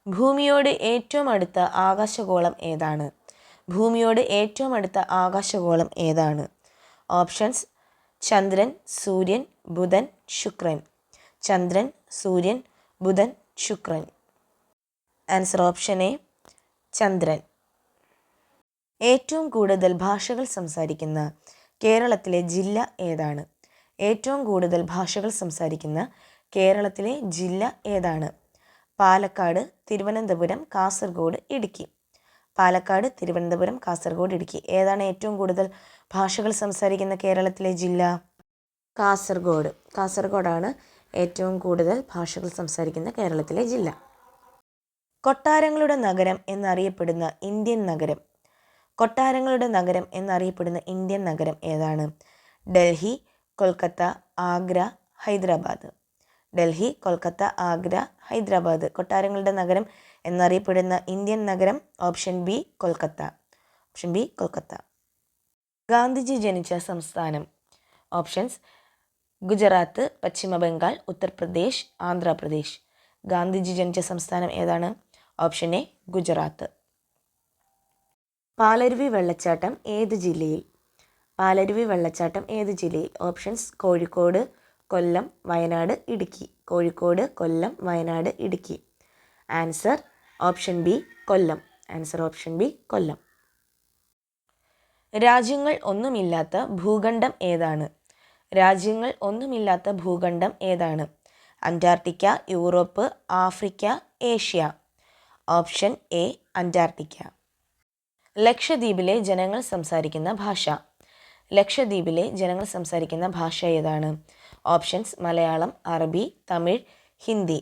ഭൂമിയോട് ഏറ്റവും അടുത്ത ആകാശഗോളം ഏതാണ്? ഭൂമിയോട് ഏറ്റവും അടുത്ത ആകാശഗോളം ഏതാണ്? ഓപ്ഷൻസ്: ചന്ദ്രൻ, സൂര്യൻ, ബുധൻ, ശുക്രൻ. ചന്ദ്രൻ, സൂര്യൻ, ബുധൻ, ശുക്രൻ. ആൻസർ ഓപ്ഷൻ എ, ചന്ദ്രൻ. ഏറ്റവും കൂടുതൽ ഭാഷകൾ സംസാരിക്കുന്ന കേരളത്തിലെ ജില്ല ഏതാണ്? ഏറ്റവും കൂടുതൽ ഭാഷകൾ സംസാരിക്കുന്ന കേരളത്തിലെ ജില്ല ഏതാണ്? പാലക്കാട്, തിരുവനന്തപുരം, കാസർഗോഡ്, ഇടുക്കി. പാലക്കാട്, തിരുവനന്തപുരം, കാസർഗോഡ്, ഇടുക്കി. ഏതാണ് ഏറ്റവും കൂടുതൽ ഭാഷകൾ സംസാരിക്കുന്ന കേരളത്തിലെ ജില്ല? കാസർഗോഡ്. കാസർഗോഡാണ് ഏറ്റവും കൂടുതൽ ഭാഷകൾ സംസാരിക്കുന്ന കേരളത്തിലെ ജില്ല. കൊട്ടാരങ്ങളുടെ നഗരം എന്നറിയപ്പെടുന്ന ഇന്ത്യൻ നഗരം. കൊട്ടാരങ്ങളുടെ നഗരം എന്നറിയപ്പെടുന്ന ഇന്ത്യൻ നഗരം ഏതാണ്? ഡൽഹി, കൊൽക്കത്ത, ആഗ്ര, ഹൈദരാബാദ്. ഡൽഹി, കൊൽക്കത്ത, ആഗ്ര, ഹൈദരാബാദ്. കൊട്ടാരങ്ങളുടെ നഗരം എന്നറിയപ്പെടുന്ന ഇന്ത്യൻ നഗരം option B, Kolkata. Option B, Kolkata. Gandhiji ജനിച്ച സംസ്ഥാനം. ഓപ്ഷൻസ്: ഗുജറാത്ത്, പശ്ചിമ ബംഗാൾ, ഉത്തർപ്രദേശ്, ആന്ധ്രാപ്രദേശ്. ഗാന്ധിജി ജനിച്ച സംസ്ഥാനം ഏതാണ്? Option A, Gujarat. പാലരുവി വെള്ളച്ചാട്ടം ഏത് ജില്ലയിൽ? പാലരുവി വെള്ളച്ചാട്ടം ഏത് ജില്ലയിൽ? Options: Kozhikode, Kollam, Wayanad, Idukki. Kozhikode, Kollam, Wayanad, Idukki. Answer option B, Kollam. Answer option B, Kollam. രാജ്യങ്ങൾ ഒന്നുമില്ലാത്ത ഭൂഖണ്ഡം ഏതാണ്? രാജ്യങ്ങൾ ഒന്നുമില്ലാത്ത ഭൂഖണ്ഡം ഏതാണ്? Antarctica, Europe, Africa, Asia. Option A, Antarctica. ലക്ഷദ്വീപിലെ ജനങ്ങൾ സംസാരിക്കുന്ന ഭാഷ. ലക്ഷദ്വീപിലെ ജനങ്ങൾ സംസാരിക്കുന്ന ഭാഷ ഏതാണ്? ഓപ്ഷൻസ്: മലയാളം, അറബി, തമിഴ്, ഹിന്ദി.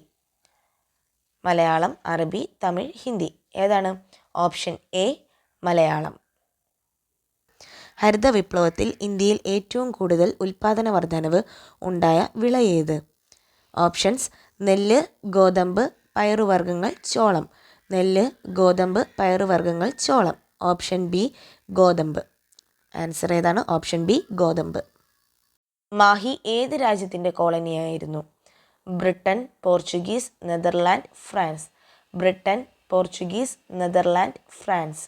മലയാളം, അറബി, തമിഴ്, ഹിന്ദി. ഏതാണ്? Option A, Malayalam. ഹരിത വിപ്ലവത്തിൽ ഇന്ത്യയിൽ ഏറ്റവും കൂടുതൽ ഉൽപാദന വർധനവ് ഉണ്ടായ വിള ഏത്? ഓപ്ഷൻസ്: നെല്ല്, ഗോതമ്പ്, പയറുവർഗ്ഗങ്ങൾ, ചോളം. നെല്ല്, ഗോതമ്പ്, പയറുവർഗ്ഗങ്ങൾ, ചോളം. ഓപ്ഷൻ ബി, ഗോതമ്പ്. ആൻസർ ഏതാണ്? ഓപ്ഷൻ ബി, ഗോതമ്പ്. മാഹി ഏത് രാജ്യത്തിൻ്റെ കോളനിയായിരുന്നു? Britain, Portuguese, Netherland, France. Britain, Portuguese, Netherland, France.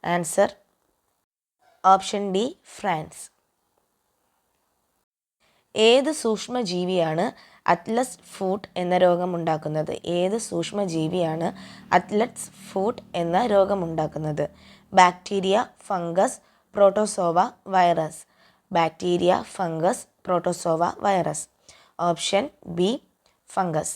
Answer option D, France. ഏത് സൂക്ഷ്മജീവിയാണ് അത്ലസ് ഫൂട്ട് എന്ന രോഗമുണ്ടാക്കുന്നത്? ഏത് സൂക്ഷ്മജീവിയാണ് അത്ലസ് ഫൂട്ട് എന്ന രോഗമുണ്ടാക്കുന്നത്? Bacteria, fungus, protozoa, virus. Bacteria, fungus, protozoa, virus. Option B, fungus.